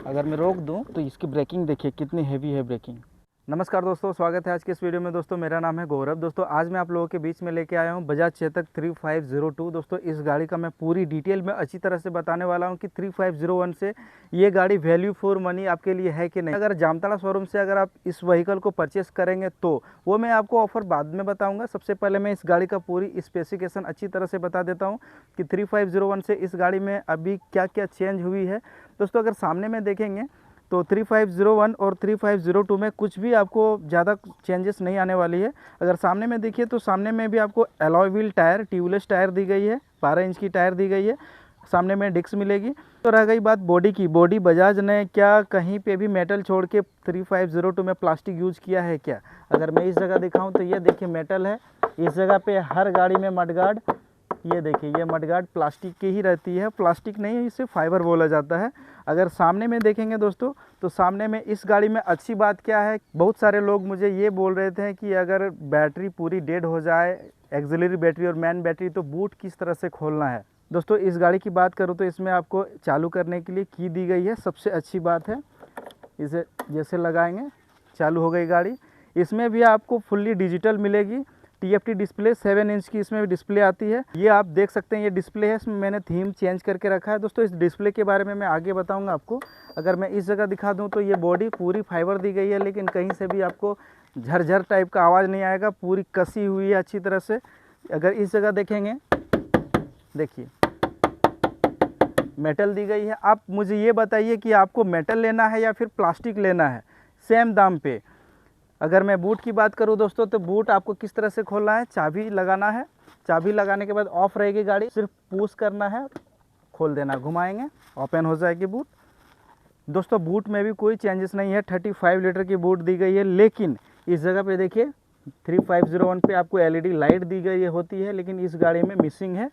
अगर मैं रोक दूं तो इसकी ब्रेकिंग देखिए कितनी हेवी है ब्रेकिंग। नमस्कार दोस्तों, स्वागत है आज के इस वीडियो में। दोस्तों मेरा नाम है गौरव। दोस्तों आज मैं आप लोगों के बीच में लेके आया हूं बजाज चेतक 3502। दोस्तों इस गाड़ी का मैं पूरी डिटेल में अच्छी तरह से बताने वाला हूं कि 3501 से ये गाड़ी वैल्यू फॉर मनी आपके लिए है कि नहीं। अगर जामताड़ा शोरूम से अगर आप इस व्हीकल को परचेस करेंगे तो वो मैं आपको ऑफर बाद में बताऊँगा। सबसे पहले मैं इस गाड़ी का पूरी स्पेसिफिकेशन अच्छी तरह से बता देता हूँ कि 3501 से इस गाड़ी में अभी क्या क्या चेंज हुई है। दोस्तों अगर सामने में देखेंगे तो 3501 और 3502 में कुछ भी आपको ज़्यादा चेंजेस नहीं आने वाली है। अगर सामने में देखिए तो सामने में भी आपको alloy wheel tyre, tubeless tyre दी गई है, 12 इंच की टायर दी गई है। सामने में डिस्क मिलेगी। तो रह गई बात बॉडी की। बॉडी बजाज ने क्या कहीं पे भी मेटल छोड़ के 3502 में प्लास्टिक यूज़ किया है क्या? अगर मैं इस जगह दिखाऊं तो ये देखिए मेटल है। इस जगह पे हर गाड़ी में मडगार्ड, ये देखिए ये मडगार्ड प्लास्टिक की ही रहती है। प्लास्टिक नहीं, इसे फाइबर बोला जाता है। अगर सामने में देखेंगे दोस्तों तो सामने में इस गाड़ी में अच्छी बात क्या है, बहुत सारे लोग मुझे ये बोल रहे थे कि अगर बैटरी पूरी डेड हो जाए, एक्सिलरी बैटरी और मेन बैटरी, तो बूट किस तरह से खोलना है। दोस्तों इस गाड़ी की बात करूँ तो इसमें आपको चालू करने के लिए की दी गई है। सबसे अच्छी बात है, इसे जैसे लगाएंगे चालू हो गई गाड़ी। इसमें भी आपको फुल्ली डिजिटल मिलेगी। TFT डिस्प्ले 7 इंच की इसमें डिस्प्ले आती है। ये आप देख सकते हैं, ये डिस्प्ले है। इसमें मैंने थीम चेंज करके रखा है। दोस्तों इस डिस्प्ले के बारे में मैं आगे बताऊंगा आपको। अगर मैं इस जगह दिखा दूं तो ये बॉडी पूरी फाइबर दी गई है, लेकिन कहीं से भी आपको झरझर टाइप का आवाज़ नहीं आएगा। पूरी कसी हुई है अच्छी तरह से। अगर इस जगह देखेंगे, देखिए मेटल दी गई है। आप मुझे ये बताइए कि आपको मेटल लेना है या फिर प्लास्टिक लेना है सेम दाम पे। अगर मैं बूट की बात करूं दोस्तों तो बूट आपको किस तरह से खोलना है, चाबी लगाना है। चाबी लगाने के बाद ऑफ रहेगी गाड़ी, सिर्फ पुश करना है, खोल देना, घुमाएंगे, ओपन हो जाएगी बूट। दोस्तों बूट में भी कोई चेंजेस नहीं है। 35 लीटर की बूट दी गई है, लेकिन इस जगह पे देखिए 3501 पे आपको LED लाइट दी गई होती है, लेकिन इस गाड़ी में मिसिंग है।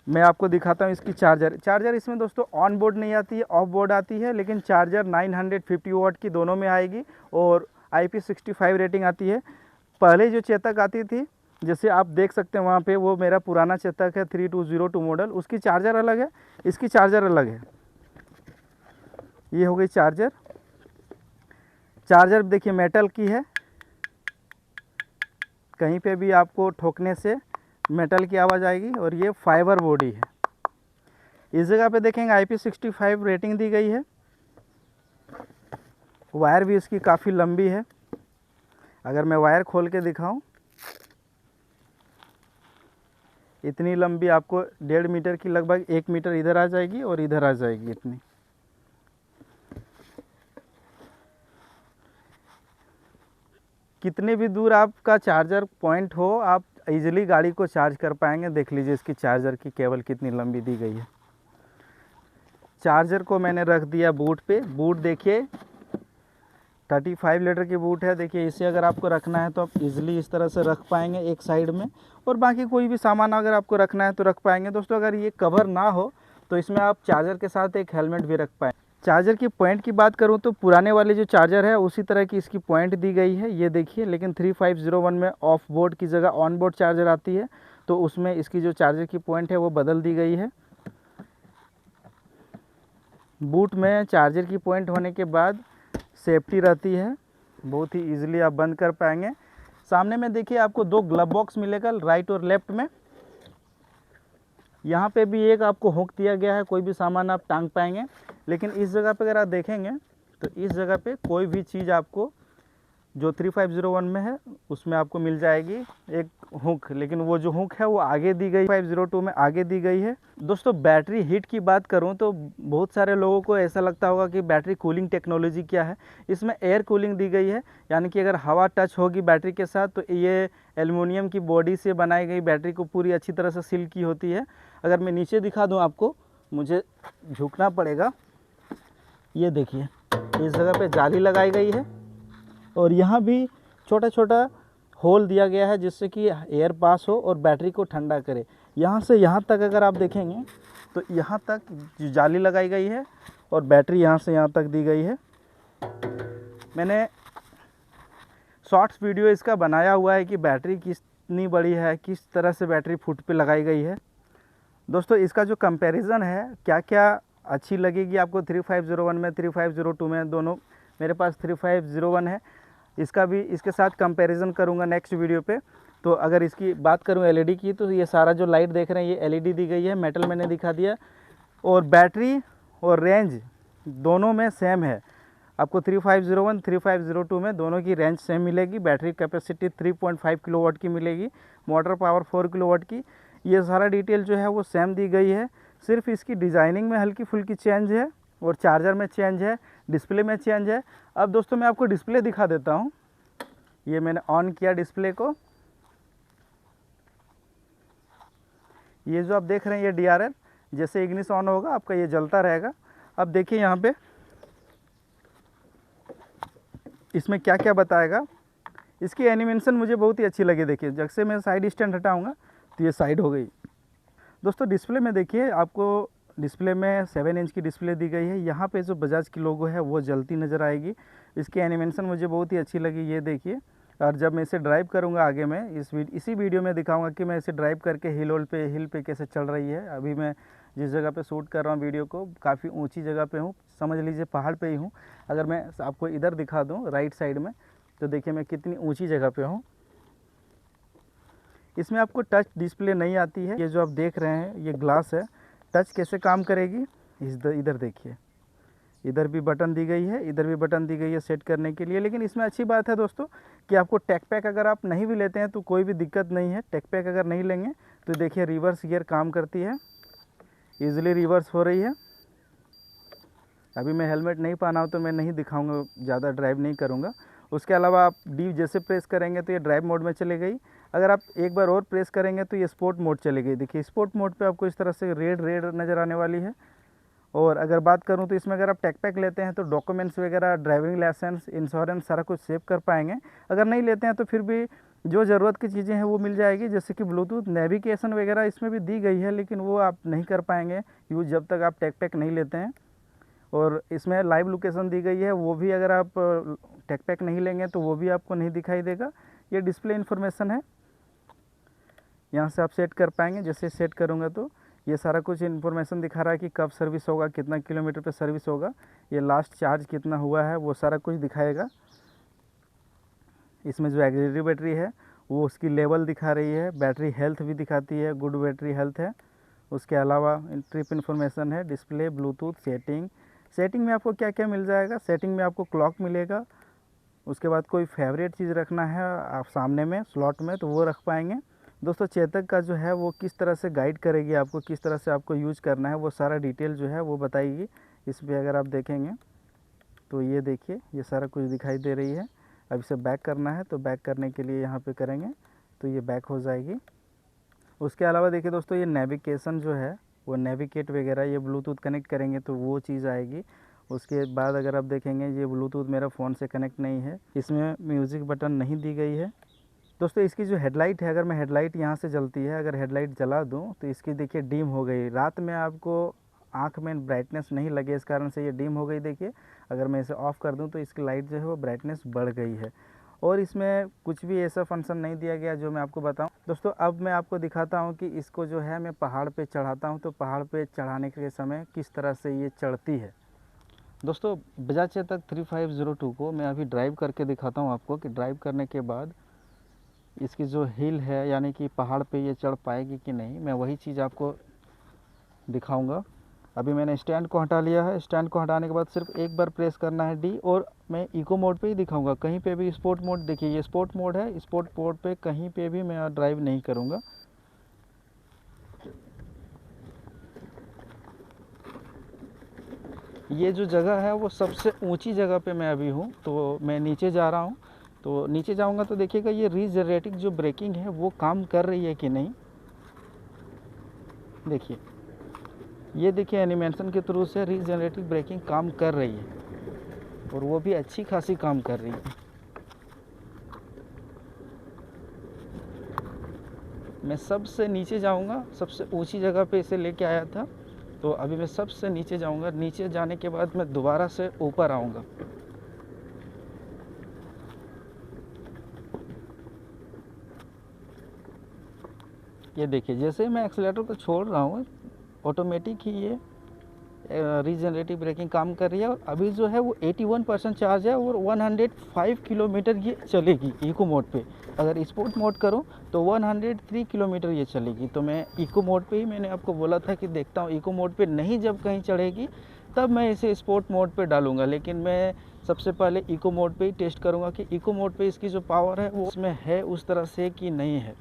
मैं आपको दिखाता हूँ इसकी चार्जर इसमें दोस्तों ऑन बोर्ड नहीं आती है, ऑफ बोर्ड आती है, लेकिन चार्जर 950 वाट की दोनों में आएगी और IP65 रेटिंग आती है। पहले जो चेतक आती थी, जैसे आप देख सकते हैं वहाँ पे, वो मेरा पुराना चेतक है 3202 मॉडल, उसकी चार्जर अलग है, इसकी चार्जर अलग है। ये हो गई चार्जर। चार्जर देखिए मेटल की है, कहीं पे भी आपको ठोकने से मेटल की आवाज़ आएगी, और ये फाइबर बॉडी है। इस जगह पे देखेंगे IP65 रेटिंग दी गई है। वायर भी इसकी काफ़ी लंबी है। अगर मैं वायर खोल के दिखाऊं, इतनी लंबी, आपको 1.5 मीटर की, लगभग 1 मीटर इधर आ जाएगी और इधर आ जाएगी इतनी। कितने भी दूर आपका चार्जर पॉइंट हो, आप इजीली गाड़ी को चार्ज कर पाएंगे। देख लीजिए इसकी चार्जर की केबल कितनी लंबी दी गई है। चार्जर को मैंने रख दिया बूट पे। बूट देखिए 35 लीटर की बूट है। देखिए इसे अगर आपको रखना है तो आप इजीली इस तरह से रख पाएंगे एक साइड में, और बाकी कोई भी सामान अगर आपको रखना है तो रख पाएंगे। दोस्तों अगर ये कवर ना हो तो इसमें आप चार्जर के साथ एक हेलमेट भी रख पाएँ। चार्जर की पॉइंट की बात करूं तो पुराने वाले जो चार्जर है उसी तरह की इसकी पॉइंट दी गई है, ये देखिए। लेकिन 3501 में ऑफ बोर्ड की जगह ऑन बोर्ड चार्जर आती है, तो उसमें इसकी जो चार्जर की पॉइंट है वो बदल दी गई है। बूट में चार्जर की पॉइंट होने के बाद सेफ्टी रहती है, बहुत ही ईजिली आप बंद कर पाएंगे। सामने में देखिए आपको 2 ग्लव बॉक्स मिलेगा, राइट और लेफ्ट में। यहाँ पे भी एक आपको हुक दिया गया है, कोई भी सामान आप टांग पाएंगे। लेकिन इस जगह पे अगर आप देखेंगे तो इस जगह पे कोई भी चीज़ आपको जो 3501 में है उसमें आपको मिल जाएगी एक हुक, लेकिन वो जो हुक है वो आगे दी गई, 502 में आगे दी गई है। दोस्तों बैटरी हीट की बात करूं तो बहुत सारे लोगों को ऐसा लगता होगा कि बैटरी कूलिंग टेक्नोलॉजी क्या है। इसमें एयर कूलिंग दी गई है, यानी कि अगर हवा टच होगी बैटरी के साथ तो ये एल्युमिनियम की बॉडी से बनाई गई बैटरी को पूरी अच्छी तरह से सील की होती है। अगर मैं नीचे दिखा दूँ आपको, मुझे झुकना पड़ेगा। ये देखिए इस जगह पे जाली लगाई गई है, और यहाँ भी छोटा छोटा होल दिया गया है जिससे कि एयर पास हो और बैटरी को ठंडा करे। यहाँ से यहाँ तक अगर आप देखेंगे तो यहाँ तक जाली लगाई गई है और बैटरी यहाँ से यहाँ तक दी गई है। मैंने शॉर्ट्स वीडियो इसका बनाया हुआ है कि बैटरी कितनी बड़ी है, किस तरह से बैटरी फुट पे लगाई गई है। दोस्तों इसका जो कंपैरिजन है, क्या क्या अच्छी लगेगी आपको 3501 में, 3502 में, दोनों मेरे पास 3501 है। इसका भी इसके साथ कंपैरिजन करूंगा नेक्स्ट वीडियो पे। तो अगर इसकी बात करूं एलईडी की, तो ये सारा जो लाइट देख रहे हैं ये एलईडी दी गई है, मेटल मैंने दिखा दिया। और बैटरी और रेंज दोनों में सेम है। आपको 3501 3502 में दोनों की रेंज सेम मिलेगी। बैटरी कैपेसिटी 3.5 किलोवाट की मिलेगी, मोटर पावर 4 किलोवाट की। ये सारा डिटेल जो है वो सेम दी गई है। सिर्फ इसकी डिज़ाइनिंग में हल्की फुल्की चेंज है और चार्जर में चेंज है, डिस्प्ले में चेंज है। अब दोस्तों मैं आपको डिस्प्ले दिखा देता हूँ। ये मैंने ऑन किया डिस्प्ले को, ये जो आप देख रहे हैं ये DRL, जैसे इग्निस ऑन होगा आपका ये जलता रहेगा। अब देखिए यहाँ पे इसमें क्या क्या बताएगा। इसकी एनिमेशन मुझे बहुत ही अच्छी लगी। देखिए जैसे मैं साइड स्टैंड हटाऊंगा तो ये साइड हो गई। दोस्तों डिस्प्ले में देखिए, आपको डिस्प्ले में 7 इंच की डिस्प्ले दी गई है। यहाँ पे जो बजाज की लोगो है वो जलती नज़र आएगी। इसकी एनिमेशन मुझे बहुत ही अच्छी लगी, ये देखिए। और जब मैं इसे ड्राइव करूँगा आगे में इसी वीडियो में दिखाऊंगा कि मैं इसे ड्राइव करके हिल पे कैसे चल रही है। अभी मैं जिस जगह पे शूट कर रहा हूँ वीडियो को, काफ़ी ऊंची जगह पे हूँ, समझ लीजिए पहाड़ पे ही हूँ। अगर मैं आपको इधर दिखा दूँ राइट साइड में, तो देखिए मैं कितनी ऊंची जगह पे हूँ। इसमें आपको टच डिस्प्ले नहीं आती है। ये जो आप देख रहे हैं ये ग्लास है। टच कैसे काम करेगी, इधर देखिए, इधर भी बटन दी गई है, इधर भी बटन दी गई है सेट करने के लिए। लेकिन इसमें अच्छी बात है दोस्तों कि आपको टेक पैक अगर आप नहीं भी लेते हैं तो कोई भी दिक्कत नहीं है। टेक पैक अगर नहीं लेंगे तो देखिए रिवर्स गियर काम करती है, ईजिली रिवर्स हो रही है। अभी मैं हेलमेट नहीं पहना हूँ तो मैं नहीं दिखाऊंगा, ज़्यादा ड्राइव नहीं करूँगा। उसके अलावा आप डी जैसे प्रेस करेंगे तो ये ड्राइव मोड में चली गई। अगर आप एक बार और प्रेस करेंगे तो ये स्पोर्ट मोड चली गई। देखिए स्पोर्ट मोड पे आपको इस तरह से रेड नज़र आने वाली है। और अगर बात करूं तो इसमें अगर आप टेक पैक लेते हैं तो डॉक्यूमेंट्स वगैरह, ड्राइविंग लाइसेंस, इंश्योरेंस सारा कुछ सेव कर पाएंगे। अगर नहीं लेते हैं तो फिर भी जो ज़रूरत की चीज़ें हैं वो मिल जाएगी, जैसे कि ब्लूटूथ, नेविगेशन वगैरह इसमें भी दी गई है, लेकिन वो आप नहीं कर पाएंगे यूज़ जब तक आप टेक पैक नहीं लेते हैं। और इसमें लाइव लोकेशन दी गई है, वो भी अगर आप टेक पैक नहीं लेंगे तो वो भी आपको नहीं दिखाई देगा। ये डिस्प्ले इन्फॉर्मेशन है, यहाँ से आप सेट कर पाएंगे। जैसे सेट करूँगा तो ये सारा कुछ इन्फॉर्मेशन दिखा रहा है कि कब सर्विस होगा, कितना किलोमीटर पे सर्विस होगा, ये लास्ट चार्ज कितना हुआ है, वो सारा कुछ दिखाएगा। इसमें जो एग्जिलरी बैटरी है वो उसकी लेवल दिखा रही है, बैटरी हेल्थ भी दिखाती है, गुड बैटरी हेल्थ है। उसके अलावा ट्रिप इन्फॉर्मेशन है, डिस्प्ले, ब्लूटूथ, सेटिंग में आपको क्या क्या मिल जाएगा। सेटिंग में आपको क्लॉक मिलेगा। उसके बाद कोई फेवरेट चीज़ रखना है आप सामने में स्लॉट में तो वो रख पाएंगे। दोस्तों चेतक का जो है वो किस तरह से गाइड करेगी आपको, किस तरह से आपको यूज़ करना है, वो सारा डिटेल जो है वो बताएगी। इस पर अगर आप देखेंगे तो ये देखिए ये सारा कुछ दिखाई दे रही है। अब इसे बैक करना है तो बैक करने के लिए यहाँ पे करेंगे तो ये बैक हो जाएगी। उसके अलावा देखिए दोस्तों ये नेविगेशन जो है वो नेविगेट वगैरह, ये ब्लूटूथ कनेक्ट करेंगे तो वो चीज़ आएगी। उसके बाद अगर आप देखेंगे ये ब्लूटूथ मेरा फ़ोन से कनेक्ट नहीं है, इसमें म्यूज़िक बटन नहीं दी गई है। दोस्तों इसकी जो हेडलाइट है, अगर मैं हेडलाइट यहाँ से जलती है, अगर हेडलाइट जला दूँ तो इसकी देखिए डिम हो गई। रात में आपको आँख में ब्राइटनेस नहीं लगे इस कारण से ये डिम हो गई। देखिए अगर मैं इसे ऑफ़ कर दूँ तो इसकी लाइट जो है वो ब्राइटनेस बढ़ गई है। और इसमें कुछ भी ऐसा फंक्शन नहीं दिया गया जो मैं आपको बताऊं। दोस्तों अब मैं आपको दिखाता हूं कि इसको जो है मैं पहाड़ पे चढ़ाता हूं तो पहाड़ पे चढ़ाने के समय किस तरह से ये चढ़ती है। दोस्तों बजाज चेतक 3502 को मैं अभी ड्राइव करके दिखाता हूं आपको कि ड्राइव करने के बाद इसकी जो हिल है यानी कि पहाड़ पे ये चढ़ पाएगी कि नहीं, मैं वही चीज़ आपको दिखाऊंगा। अभी मैंने स्टैंड को हटा लिया है। स्टैंड को हटाने के बाद सिर्फ एक बार प्रेस करना है डी, और मैं इको मोड पे ही दिखाऊंगा। कहीं पे भी स्पोर्ट मोड, देखिए ये स्पोर्ट मोड है, स्पोर्ट मोड पे कहीं पे भी मैं ड्राइव नहीं करूंगा। ये जो जगह है वो सबसे ऊंची जगह पे मैं अभी हूँ, तो मैं नीचे जा रहा हूँ। तो नीचे जाऊँगा तो देखिएगा ये रीजनरेटिव जो ब्रेकिंग है वो काम कर रही है कि नहीं। देखिए ये देखिए एनिमेशन के थ्रू से रीजनरेटिव ब्रेकिंग काम कर रही है, और वो भी अच्छी खासी काम कर रही है। मैं सबसे नीचे जाऊंगा, सबसे ऊंची जगह पे इसे लेके आया था, तो अभी मैं सबसे नीचे जाऊंगा। नीचे जाने के बाद मैं दोबारा से ऊपर आऊंगा। ये देखिए जैसे ही मैं एक्सीलेटर को छोड़ रहा हूँ ऑटोमेटिक ही ये रीजनरेटिव ब्रेकिंग काम कर रही है। और अभी जो है वो 81% चार्ज है और 105 किलोमीटर ये चलेगी इको मोड पे। अगर स्पोर्ट मोड करूँ तो 103 किलोमीटर ये चलेगी। तो मैं इको मोड पे ही, मैंने आपको बोला था कि देखता हूँ इको मोड पे नहीं जब कहीं चढ़ेगी तब मैं इसे स्पोर्ट मोड पे डालूँगा, लेकिन मैं सबसे पहले इको मोड पे ही टेस्ट करूँगा कि इको मोड पे इसकी जो पावर है वो उसमें है उस तरह से कि नहीं है।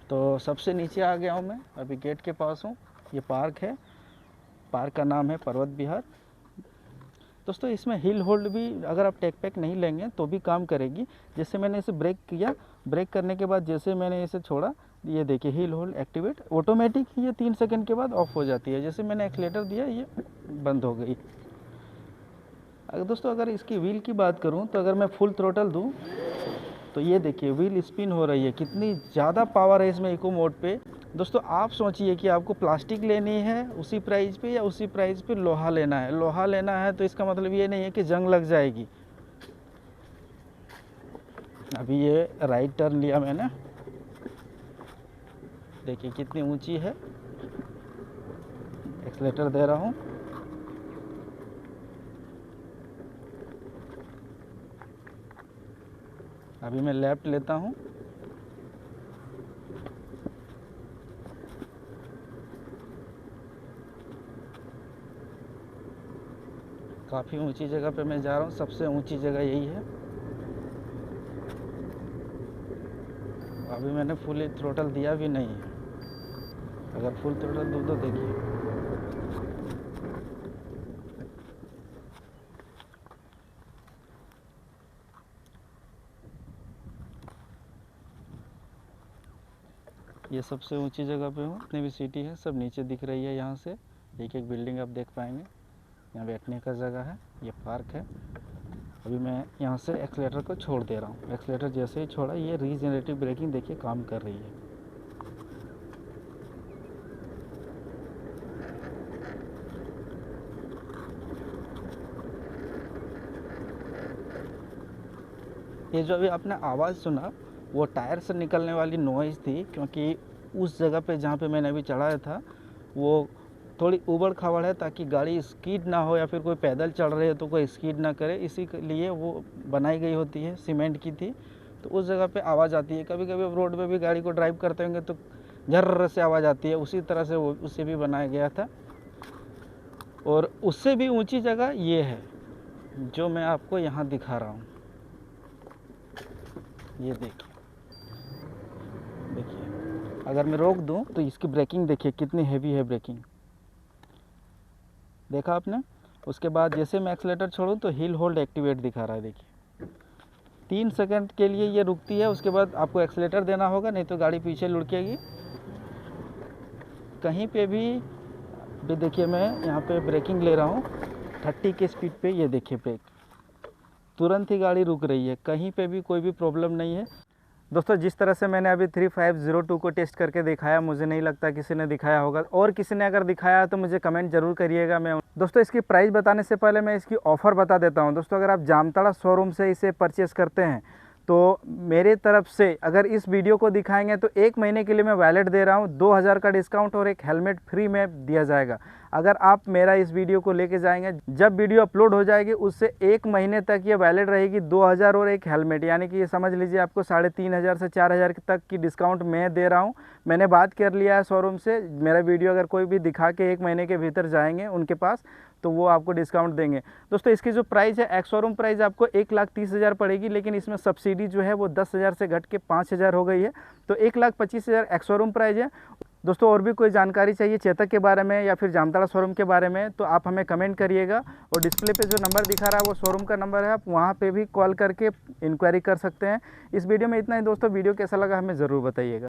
तो सबसे नीचे आ गया हूँ मैं, अभी गेट के पास हूँ। ये पार्क है, पार्क का नाम है पर्वत विहार। दोस्तों इसमें हिल होल्ड भी अगर आप टेक पैक नहीं लेंगे तो भी काम करेगी। जैसे मैंने इसे ब्रेक किया, ब्रेक करने के बाद जैसे मैंने इसे छोड़ा, ये देखिए हिल होल्ड एक्टिवेट ऑटोमेटिक ये 3 सेकंड के बाद ऑफ हो जाती है। जैसे मैंने एक्सीलेटर दिया ये बंद हो गई। दोस्तों अगर इसकी व्हील की बात करूं तो अगर मैं फुल थ्रोटल दूं तो ये देखिए व्हील स्पिन हो रही है, कितनी ज़्यादा पावर है इसमें इको मोड पे। दोस्तों आप सोचिए कि आपको प्लास्टिक लेनी है उसी प्राइस पे या उसी प्राइस पे लोहा लेना है। लोहा लेना है तो इसका मतलब ये नहीं है कि जंग लग जाएगी। अभी ये राइट टर्न लिया मैंने, देखिए कितनी ऊंची है। एक्सीलेटर दे रहा हूँ, अभी मैं लेफ्ट लेता हूँ। काफ़ी ऊंची जगह पे मैं जा रहा हूँ, सबसे ऊंची जगह यही है। अभी मैंने फुल थ्रोटल दिया भी नहीं है। अगर फुल थ्रोटल दूँ तो देखिए ये सबसे ऊंची जगह पे हूँ। जितनी भी सिटी है सब नीचे दिख रही है। यहाँ से एक एक बिल्डिंग आप देख पाएंगे। यहाँ बैठने का जगह है, ये पार्क है। अभी मैं यहाँ से एक्सीलेटर को छोड़ दे रहा हूँ। एक्सीलेटर जैसे ही छोड़ा ये रीजनरेटिव ब्रेकिंग देखिए काम कर रही है। ये जो अभी आपने आवाज़ सुना वो टायर से निकलने वाली नॉइज़ थी, क्योंकि उस जगह पे जहाँ पे मैंने अभी चढ़ाया था वो थोड़ी ऊबड़ खाबड़ है, ताकि गाड़ी स्कीड ना हो या फिर कोई पैदल चढ़ रहे हो तो कोई स्कीड ना करे, इसी के लिए वो बनाई गई होती है। सीमेंट की थी तो उस जगह पे आवाज़ आती है। कभी कभी रोड पे भी गाड़ी को ड्राइव करते होंगे तो झर्र से आवाज़ आती है, उसी तरह से वो उसे भी बनाया गया था। और उससे भी ऊँची जगह ये है जो मैं आपको यहाँ दिखा रहा हूँ। ये देखिए, देखिए अगर मैं रोक दूं तो इसकी ब्रेकिंग देखिए कितनी हेवी है ब्रेकिंग, देखा आपने। उसके बाद जैसे मैं एक्सीलेटर छोड़ूं तो हिल होल्ड एक्टिवेट दिखा रहा है। देखिए 3 सेकंड के लिए ये रुकती है, उसके बाद आपको एक्सीलेटर देना होगा, नहीं तो गाड़ी पीछे लुढ़केगी। कहीं पे भी देखिए मैं यहाँ पे ब्रेकिंग ले रहा हूँ 30 के स्पीड पे, ये देखिए ब्रेक, तुरंत ही गाड़ी रुक रही है, कहीं पे भी कोई भी प्रॉब्लम नहीं है। दोस्तों जिस तरह से मैंने अभी 3502 को टेस्ट करके दिखाया, मुझे नहीं लगता किसी ने दिखाया होगा, और किसी ने अगर दिखाया तो मुझे कमेंट जरूर करिएगा। मैं दोस्तों इसकी प्राइस बताने से पहले मैं इसकी ऑफ़र बता देता हूं। दोस्तों अगर आप जामताड़ा शोरूम से इसे परचेज़ करते हैं तो मेरे तरफ से अगर इस वीडियो को दिखाएंगे तो 1 महीने के लिए मैं वैलेट दे रहा हूं, 2000 का डिस्काउंट और एक हेलमेट फ्री में दिया जाएगा। अगर आप मेरा इस वीडियो को लेके जाएंगे, जब वीडियो अपलोड हो जाएगी उससे 1 महीने तक ये वैलिड रहेगी, 2000 और एक हेलमेट, यानी कि ये समझ लीजिए आपको 3500 से 4000 तक की डिस्काउंट मैं दे रहा हूँ। मैंने बात कर लिया है शोरूम से, मेरा वीडियो अगर कोई भी दिखा के 1 महीने के भीतर जाएंगे उनके पास तो वो आपको डिस्काउंट देंगे। दोस्तों इसकी जो प्राइस है एक्स शोरूम प्राइस आपको 1,30,000 पड़ेगी, लेकिन इसमें सब्सिडी जो है वो 10,000 से घट के 5,000 हो गई है, तो 1,25,000 एक्स शोरूम प्राइस है। दोस्तों और भी कोई जानकारी चाहिए चेतक के बारे में या फिर जामताड़ा शोरूम के बारे में तो आप हमें कमेंट करिएगा, और डिस्प्ले पे जो नंबर दिखा रहा है वो शोरूम का नंबर है, आप वहाँ पे भी कॉल करके इंक्वायरी कर सकते हैं। इस वीडियो में इतना ही दोस्तों, वीडियो कैसा लगा हमें ज़रूर बताइएगा।